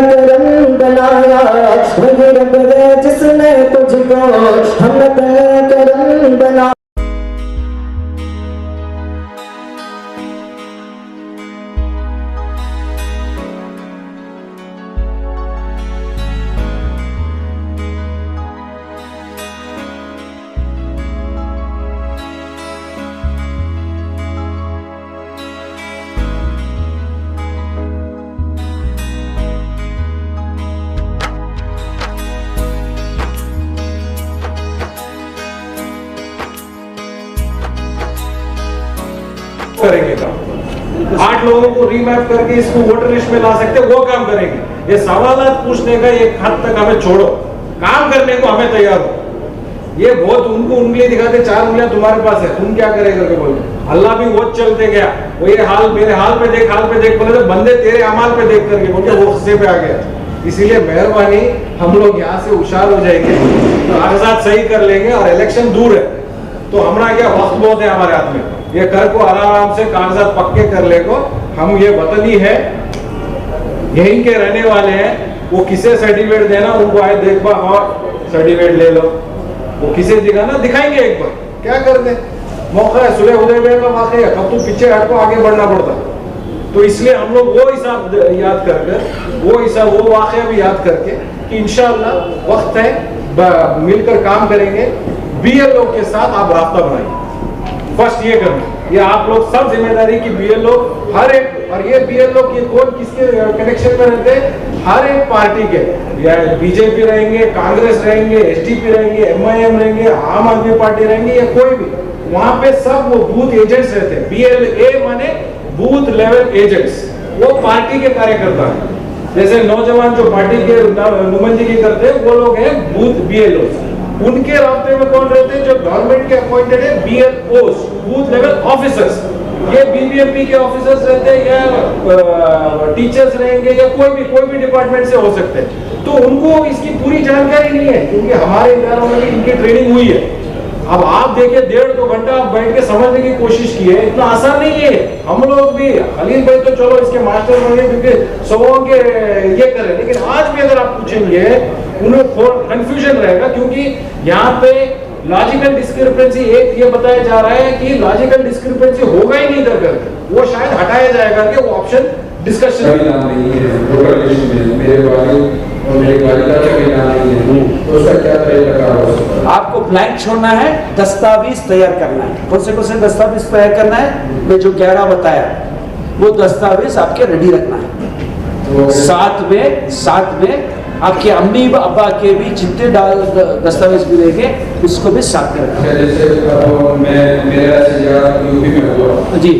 करम बनाया वही रब है जिसने तुझको हम करम बना। करेंगे काम 8 लोगों को रीमैप करके इसको वोटर लिस्ट में ला सकते, वो काम करेंगे। ये सवालात पूछने का एक हद तक हमें छोड़ो, काम करने को हमें तैयार हो। ये बहुत उनको उंगली दिखाते, 4 उंगलियां तुम्हारे पास है, तुम क्या करेगा करके बोलते। अल्लाह भी वो चलते गया, वो ये हाल मेरे हाल पे देख बोले तो बंदे तेरे अमाल पे देख करके बोले वो हिस्से पे आ गया। इसीलिए मेहरबानी हम लोग यहाँ से होशियार हो जाएंगे, तो कागजात सही कर लेंगे और इलेक्शन दूर है तो हमारा क्या वक्त बहुत है हमारे हाथ में, ये कर को आराम से कागजात पक्के कर ले को। हम ये वतनी है, यहीं के रहने वाले हैं, वो किसे सर्टिफिकेट देना उनको आए देख बा और सर्टिफिकेट ले लो, वो किसे दिखाना दिखाएंगे एक बार, क्या कर दे। मौका है, सुलह हुदैबिया का वाक़या, कब तो पीछे हट को आगे बढ़ना पड़ता। तो इसलिए हम लोग वो हिसाब याद कर वो वाक़या भी याद करके कि इंशाअल्लाह वक्त है, मिलकर काम करेंगे। बीएलओ के साथ आप रास्ता बनाइए, फर्स्ट ये करना, ये आप लोग सब जिम्मेदारी की बीएलओ हर एक, और ये बीएलओ की कौन किसके कनेक्शन में रहते हैं, हर एक पार्टी के, या बीजेपी रहेंगे, कांग्रेस रहेंगे, एसडीपी रहेंगे, एमआईएम रहेंगे, आम आदमी पार्टी रहेंगे, या कोई भी, वहां पे सब वो बूथ एजेंट्स रहते हैं। BLA माने बूथ लेवल एजेंट्स, वो पार्टी के कार्यकर्ता है। जैसे नौजवान जो पार्टी के नुमाइंदगी करते हैं वो लोग हैं बूथ BLO। उनके रास्ते में कौन रहते हैं, जो गवर्नमेंट के अपॉइंटेड है BLOs, बूथ लेवल ऑफिसर्स। ये BBMP के ऑफिसर्स रहते हैं या टीचर्स रहेंगे या कोई भी डिपार्टमेंट से हो सकते हैं। तो उनको इसकी पूरी जानकारी नहीं है, क्योंकि हमारे इदारों में भी इनकी ट्रेनिंग हुई है। अब आप देखिए 1.5-2 घंटा आप बैठ के समझने की कोशिश की है, इतना आसान नहीं है। हम लोग भी, खलील भाई तो चलो इसके मास्टर बने क्योंकि सबों के ये करें, लेकिन आज भी अगर आप पूछेंगे उन्हें कंफ्यूजन रहेगा, क्योंकि यहाँ पे लॉजिकल डिस्क्रिपेंसी एक ये बताया जा रहा है कि लॉजिकल डिस्क्रिपेंसी होगा ही नहीं इधर करके, वो शायद हटाया जाएगा कि वो ऑप्शन डिस्कशन नहीं है। मेरे और मेरी वालिदा का भी नाम नहीं है, तो उसका क्या तरीका होगा? आपको ब्लैंक छोड़ना है, दस्तावेज तैयार करना है। कौन से दस्तावेज तैयार करना है, मैं जो 11 बताया वो दस्तावेज आपके रेडी रखना है। साथ में आपके अम्मी अब्बा के भी जितने दस्तावेज मिलेंगे उसको भी साथ में रखना है। जैसे मेरा सैयारा यूपी में हुआ जी,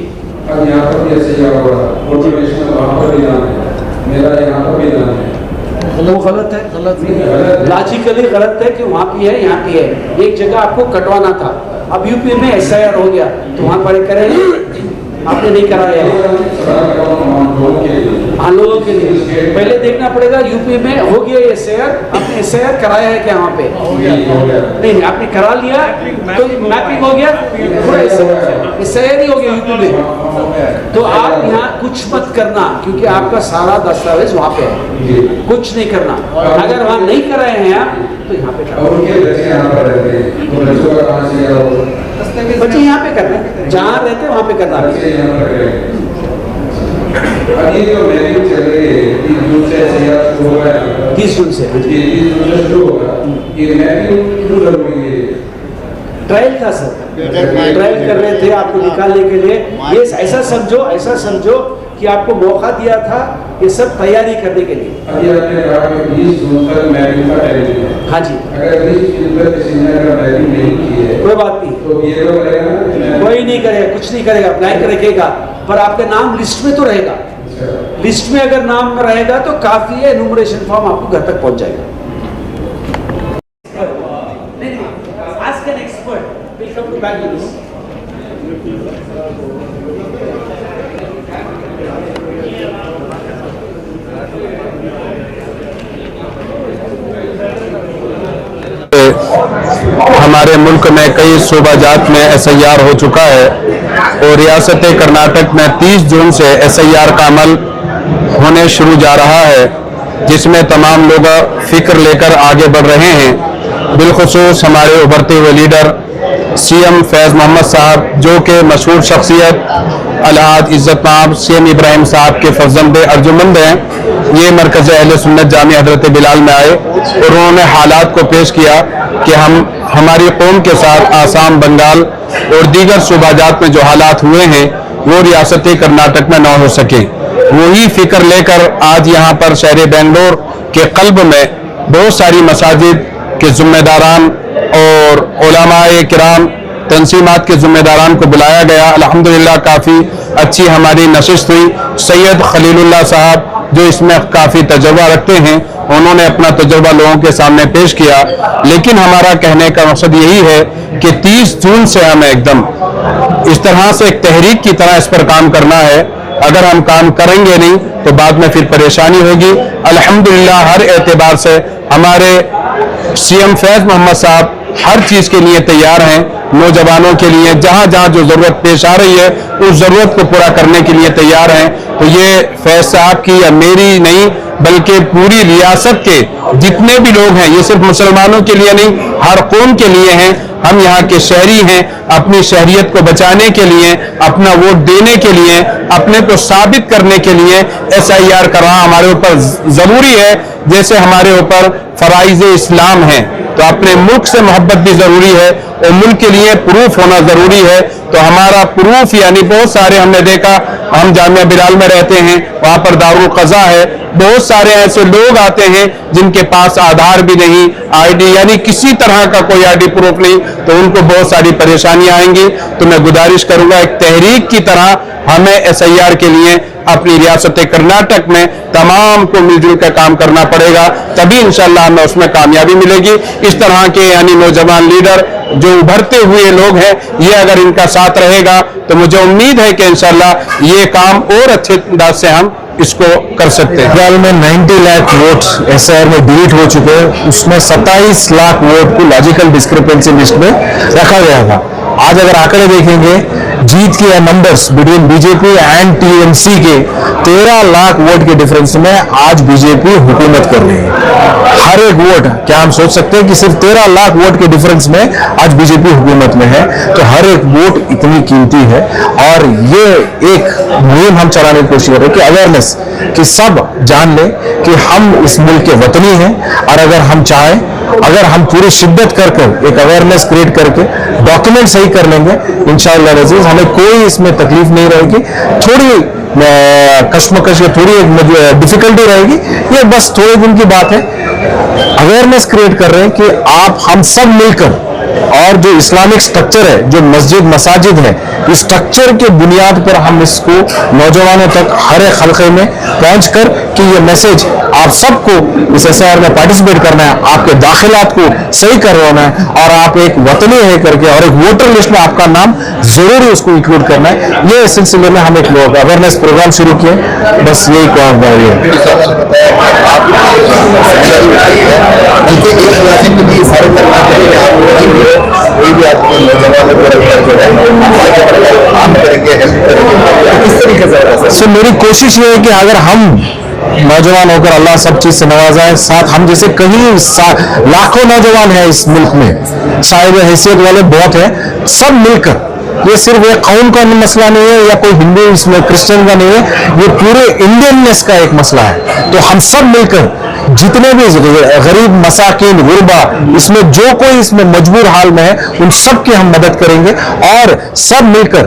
अब यहाँ पर भी सैयारा हुआ, मोटिवेशनल वहाँ पर भी नाम है, मेरा यहाँ पर भी नाम है, वो गलत है, लॉजिकली गलत है कि वहाँ भी है यहाँ भी है। एक जगह आपको कटवाना था, अब यूपी में SIR हो गया तो वहाँ पर करेंगे, आपने नहीं कराया हाँ लोगों के लिए। पहले देखना पड़ेगा यूपी में हो गया SIR, आपने SIR कराया है क्या वहाँ पे? नहीं, आपने करा लिया तो मैपिंग हो गया, SIR ही हो गया यूपी में। तो आप यहाँ कुछ मत करना, क्योंकि आपका सारा दस्तावेज वहाँ पे है, कुछ नहीं करना। अगर वहाँ नहीं कराए हैं आप तो यहाँ पे बच्चे यहाँ पे करना, जहाँ रहते वहाँ पे करना। अभी जो मैरिज चल रही है 30 जून से शुरू हो गया, 30 जून से शुरू होगा, ये मैरिज क्यों जरूरी है? ट्रायल था सर, ट्रायल कर रहे थे आपको निकालने के लिए। ये ऐसा समझो कि आपको मौका दिया था ये सब तैयारी करने के लिए। अभी आपने कहा कि 20 जून तक मैरिज का टाइम है। हाँ जी, अगर 20 जून तक किसी ने अगर मैरिज नहीं की है कोई बात नहीं, तो ये लोग करेगा, कोई नहीं करेगा, कुछ नहीं करेगा, ब्लैंक रखेगा, पर आपका नाम लिस्ट में तो रहेगा। लिस्ट में अगर नाम रहेगा तो काफी है, एनुमरेशन फॉर्म आपको घर तक पहुंच जाएगा। Ask an expert. We'll come to back to this. हमारे मुल्क में कई सूबाजात में SIR हो चुका है और रियासत कर्नाटक में 30 जून से SIR का अमल होने शुरू जा रहा है। जिसमें तमाम लोग फिक्र लेकर आगे बढ़ रहे हैं। बिलखुसूस हमारे उभरते हुए लीडर सीएम फैज़ मोहम्मद साहब, जो कि मशहूर शख्सियत अलहाज इज़्ज़त माब सीएम इब्राहिम साहब के फर्जंद अर्जुमंद हैं, ये मरकज़ अहले सुन्नत जामिया हज़रत बिलाल में आए और उन्होंने हालात को पेश किया कि हमारी कौम के साथ आसाम, बंगाल और दीगर सूबाजात में जो हालात हुए हैं वो रियासत कर्नाटक में न हो सके। वही फिक्र लेकर आज यहाँ पर शहर बेंगलोर के क़ल्ब में बहुत सारी मसाजिद के ज़िम्मेदारान और उलमाए किराम तंसीमात के ज़िम्मेदारान को बुलाया गया। अल्हम्दुलिल्लाह काफ़ी अच्छी हमारी नशिस्त हुई। सैयद खलीलुल्लाह साहब जो इसमें काफ़ी तजुर्बा रखते हैं, उन्होंने अपना तजुर्बा लोगों के सामने पेश किया। लेकिन हमारा कहने का मकसद यही है कि 30 जून से हमें एकदम इस तरह से एक तहरीक की तरह इस पर काम करना है। अगर हम काम करेंगे नहीं तो बाद में फिर परेशानी होगी। अल्हम्दुलिल्लाह हर एतबार से हमारे सीएम फैज़ मोहम्मद साहब हर चीज़ के लिए तैयार हैं। नौजवानों के लिए जहाँ जहाँ जो ज़रूरत पेश आ रही है उस ज़रूरत को पूरा करने के लिए तैयार हैं। तो ये फैज़ साहब की या मेरी नहीं बल्कि पूरी रियासत के जितने भी लोग हैं, ये सिर्फ मुसलमानों के लिए नहीं हर कौम के लिए हैं। हम यहाँ के शहरी हैं, अपनी शहरियत को बचाने के लिए, अपना वोट देने के लिए, अपने को साबित करने के लिए SIR करना हमारे ऊपर ज़रूरी है। जैसे हमारे ऊपर फ़राइज़ इस्लाम हैं तो अपने मुल्क से मोहब्बत भी ज़रूरी है और मुल्क के लिए प्रूफ होना ज़रूरी है। तो हमारा प्रूफ यानी बहुत सारे हमने देखा, हम जामिया बिलाल में रहते हैं, वहाँ पर दारुल क़ज़ा है, बहुत सारे ऐसे लोग आते हैं जिनके पास आधार भी नहीं, ID यानी किसी तरह का कोई ID प्रूफ नहीं, तो उनको बहुत सारी परेशानियां आएंगी। तो मैं गुजारिश करूंगा एक तहरीक की तरह हमें SIR के लिए अपनी रियासत कर्नाटक में तमाम को मिलजुल कर काम करना पड़ेगा, तभी इंशाअल्लाह हमें उसमें कामयाबी मिलेगी। इस तरह के यानी नौजवान लीडर जो उभरते हुए लोग हैं, ये अगर इनका साथ रहेगा तो मुझे उम्मीद है कि इंशाअल्लाह ये काम और अच्छे अंदाज से हम इसको कर सकते हैं। बंगाल में 90 लाख वोट SIR में डिलीट हो चुके हैं, उसमें 27 लाख वोट को लॉजिकल डिस्क्रिपेंसी लिस्ट में रखा गया था। आज अगर आंकड़े देखेंगे जीत के numbers between BJP and TMC के 13 लाख वोट के डिफरेंस में आज बीजेपी हुकूमत कर रही है। हर एक वोट, क्या हम सोच सकते हैं कि सिर्फ 13 लाख वोट के डिफरेंस में आज बीजेपी हुकूमत में है? तो हर एक वोट इतनी कीमती है और ये एक मुहिम हम चलाने की कोशिश कर रहे हैं कि अवेयरनेस, कि सब जान लें कि हम इस मुल्क के वतनी हैं और अगर हम चाहें, अगर हम पूरी शिद्दत कर एक अवेयरनेस क्रिएट करके डॉक्यूमेंट सही कर लेंगे, इंशाअल्लाह अज़ीज़ हमें कोई इसमें तकलीफ नहीं रहेगी। थोड़ी कश्मकश या थोड़ी डिफिकल्टी रहेगी, ये बस थोड़े दिन की बात है। अवेयरनेस क्रिएट कर रहे हैं कि आप हम सब मिलकर, और जो इस्लामिक स्ट्रक्चर है, जो मस्जिद मसाजिद है, इस स्ट्रक्चर के बुनियाद पर हम इसको नौजवानों तक हर एक हल्के में पहुंच कर कि ये मैसेज आप सबको इस SIR में पार्टिसिपेट करना है, आपके दाखिलात को सही करवाना है और आप एक वतनी है करके और एक वोटर लिस्ट में आपका नाम जरूरी उसको इंक्लूड करना है। ये इस सिलसिले में हम एक लोग अवेयरनेस प्रोग्राम शुरू किए, बस यही काम है। सो मेरी कोशिश ये है कि अगर हम नौजवान होकर, अल्लाह सब चीज से नवाजा है, साथ हम जैसे कहीं लाखों नौजवान हैं इस मुल्क में, साहिब हैसियत वाले बहुत हैं, सब मिलकर, ये सिर्फ एक कौम का मसला नहीं है या कोई हिंदू इसमें क्रिश्चियन का नहीं है, ये पूरे इंडियननेस का एक मसला है। तो हम सब मिलकर जितने भी गरीब मसाकिन गुरबा, इसमें जो कोई इसमें मजबूर हाल में है, उन सब की हम मदद करेंगे और सब मिलकर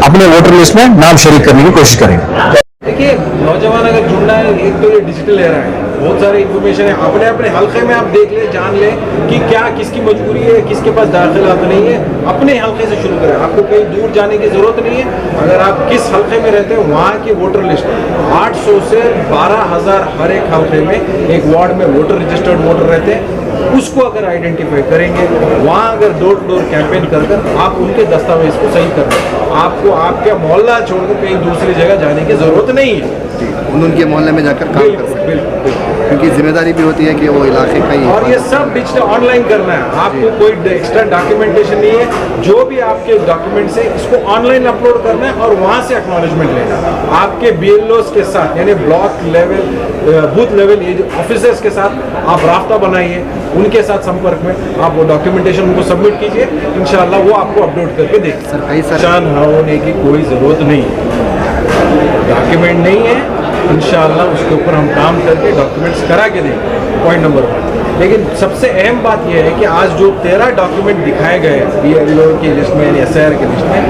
अपने वोटर लिस्ट में नाम शरीक करने की कोशिश करेंगे। देखिए, नौजवान अगर जुड़ना है, एक तो ये डिजिटल एरा है, बहुत सारे इंफॉर्मेशन है, अपने अपने हल्के में आप देख ले, जान ले कि क्या किसकी मजबूरी है, किसके पास दाखिला तो नहीं है, अपने हल्के से शुरू करें। आपको कहीं दूर जाने की जरूरत नहीं है। अगर आप किस हल्के में रहते हैं, वहाँ की वोटर लिस्ट 800 से 12,000 हर एक हल्के में, एक वार्ड में वोटर रजिस्टर्ड वोटर रहते हैं, उसको अगर आइडेंटिफाई करेंगे, वहाँ अगर डोर टू डोर कैंपेन कर आप उनके दस्तावेज को सही कर दें, आपको आपके मोहल्ला छोड़कर कहीं दूसरी जगह जाने की जरूरत नहीं है। उनके मोहल्ले में जाकर काम कर सकते हैं, क्योंकि जिम्मेदारी जिम्मेदारी भी होती है कि वो इलाके का ही। और ये सब डिजिटल ऑनलाइन करना है, आपको कोई एक्स्ट्रा डॉक्यूमेंटेशन नहीं है। जो भी आपके डॉक्यूमेंट्स है इसको ऑनलाइन अपलोड करना है और वहाँ से एक्नॉलेजमेंट लेना है। आपके BLOs के साथ यानी ब्लॉक लेवल, बूथ लेवल ये जो ऑफिसर्स के साथ आप राब्ता बनाइए, उनके साथ संपर्क में आप वो डॉक्यूमेंटेशन उनको सबमिट कीजिए, इंशाल्लाह वो आपको अपलोड करके देंगे। परेशान होने की कोई ज़रूरत नहीं है, डॉक्यूमेंट नहीं है इंशाल्लाह उसके ऊपर हम काम करके डॉक्यूमेंट्स करा के देंगे, पॉइंट नंबर 1। लेकिन सबसे अहम बात यह है कि आज जो 13 डॉक्यूमेंट दिखाए गए BLO की लिस्ट में, SIR की लिस्ट में,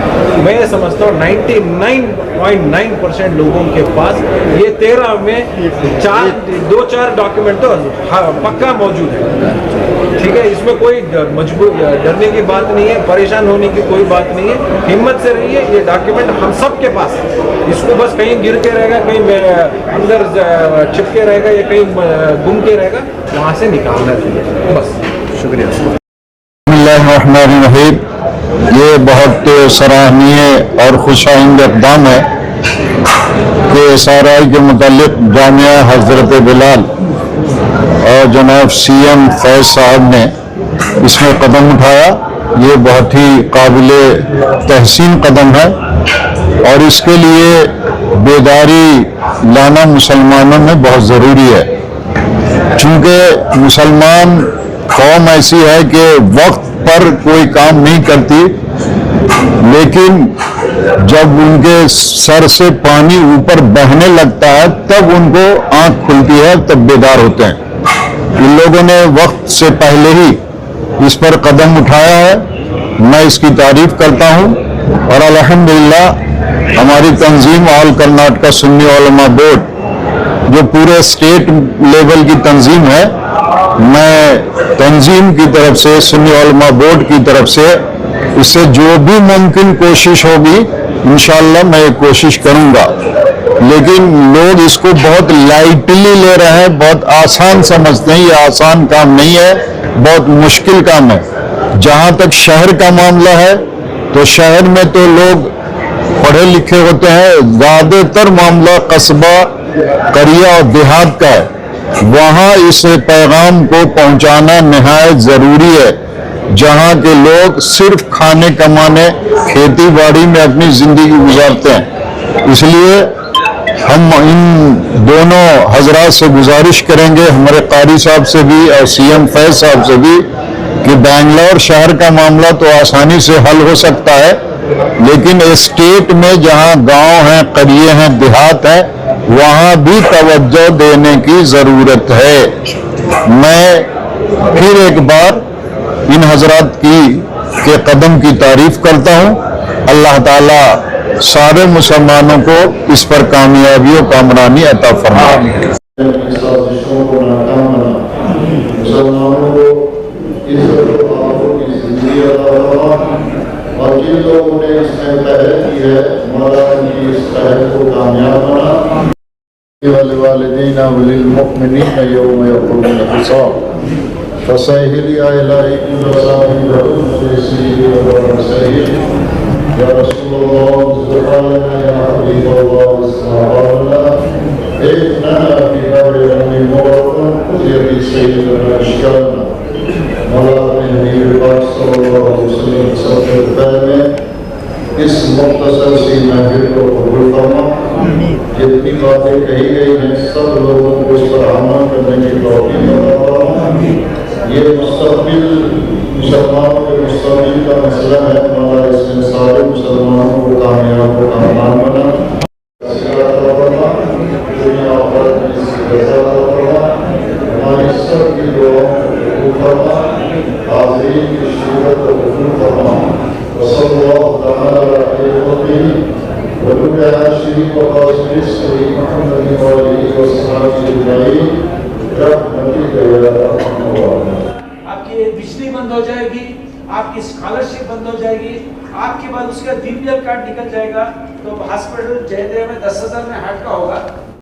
मैं समझता हूँ 99.9% लोगों के पास ये 13 में 2-4 डॉक्यूमेंट तो पक्का मौजूद है। ठीक है, इसमें कोई मजबूर डरने की बात नहीं है, परेशान होने की कोई बात नहीं है, हिम्मत से रहिए। ये डॉक्यूमेंट हम सब के पास है, इसको बस कहीं गिर के रहेगा, कहीं अंदर चिपके रहेगा या कहीं गुम के रहेगा, वहाँ से निकालना चाहिए बस। शुक्रिया। बिस्मिल्लाहिर्रहमानिर्रहीम। ये बहुत सराहनीय और खुशाइंद इक़दाम है कि SRI के मुतालिक जामिया हज़रत बिलाल और जनाब CM फैज़ साहब ने इसमें कदम उठाया। ये बहुत ही काबिले तहसीन कदम है और इसके लिए बेदारी लाना मुसलमानों में बहुत ज़रूरी है, चूँकि मुसलमान कौम ऐसी है कि वक्त पर कोई काम नहीं करती, लेकिन जब उनके सर से पानी ऊपर बहने लगता है तब उनको आंख खुलती है, तब बेदार होते हैं। इन लोगों ने वक्त से पहले ही इस पर कदम उठाया है, मैं इसकी तारीफ करता हूँ। और अल्हम्दुलिल्लाह हमारी तंजीम ऑल कर्नाटका सुन्नी उलमा बोर्ड जो पूरे स्टेट लेवल की तंजीम है, मैं तंजीम की तरफ से, सुन्नी उलमा बोर्ड की तरफ से इससे जो भी मुमकिन कोशिश होगी इंशाअल्लाह मैं ये कोशिश करूंगा। लेकिन लोग इसको बहुत लाइटली ले रहे हैं, बहुत आसान समझते हैं। ये आसान काम नहीं है, बहुत मुश्किल काम है। जहां तक शहर का मामला है तो शहर में तो लोग पढ़े लिखे होते हैं, ज्यादातर मामला कस्बा, करिया और देहात का है। वहां इस पैगाम को पहुंचाना निहायत जरूरी है, जहां के लोग सिर्फ खाने कमाने, खेती बाड़ी में अपनी जिंदगी गुजारते हैं। इसलिए हम इन दोनों हजरात से गुजारिश करेंगे, हमारे कारी साहब से भी और CM फैज साहब से भी, कि बेंगलोर शहर का मामला तो आसानी से हल हो सकता है, लेकिन स्टेट में जहां गांव हैं, करिए हैं, देहात है, वहां भी तवज्जो देने की जरूरत है। मैं फिर एक बार इन हजरात के कदम की तारीफ करता हूं। अल्लाह ताला सारे मुसलमानों को इस पर कामयाबी और कामरानी अता फरमाए। और जिन लोगों ने इसमें पहल की है, मौला की इस पहल को कामयाब बना। वालिदैन वलिल मुमिनीन यौम यक़ूमुल हिसाब फसहिल या इलाही कुल साहिब या रसूलुल्लाह ज़ुबाना या हबीबल्लाह सल्लल्लाहु इतना बिगाड़े अपनी मोहब्बत ये भी सैयदना शिकाना मौला ने नबी सल्लल्लाहु अलैहि वसल्लम से पहले इस मुख्तसर सी महफिल को कबूल फरमा। जितनी बातें कही गई हैं सब लोगों को इस पर अमल करने की तौफीक अता फरमा। ये मुस्तक़बिल मुसलमानों के मुस्तक़बिल का मसला है, मौला इसमें सारे मुसलमानों को कामयाब व कामयाब बना। हमारी सबकी दुआओं को कबूल फरमा, हाज़रीन की शिरकत को कबूल फरमा। वसल्लल्लाहु तआला अलैहि आपकी बिजली बंद हो जाएगी, आपकी स्कॉलरशिप बंद हो जाएगी, आपके बाद उसका BPL कार्ड निकल जाएगा। तो हॉस्पिटल जयदेव में 10,000 में हार्ट का होगा,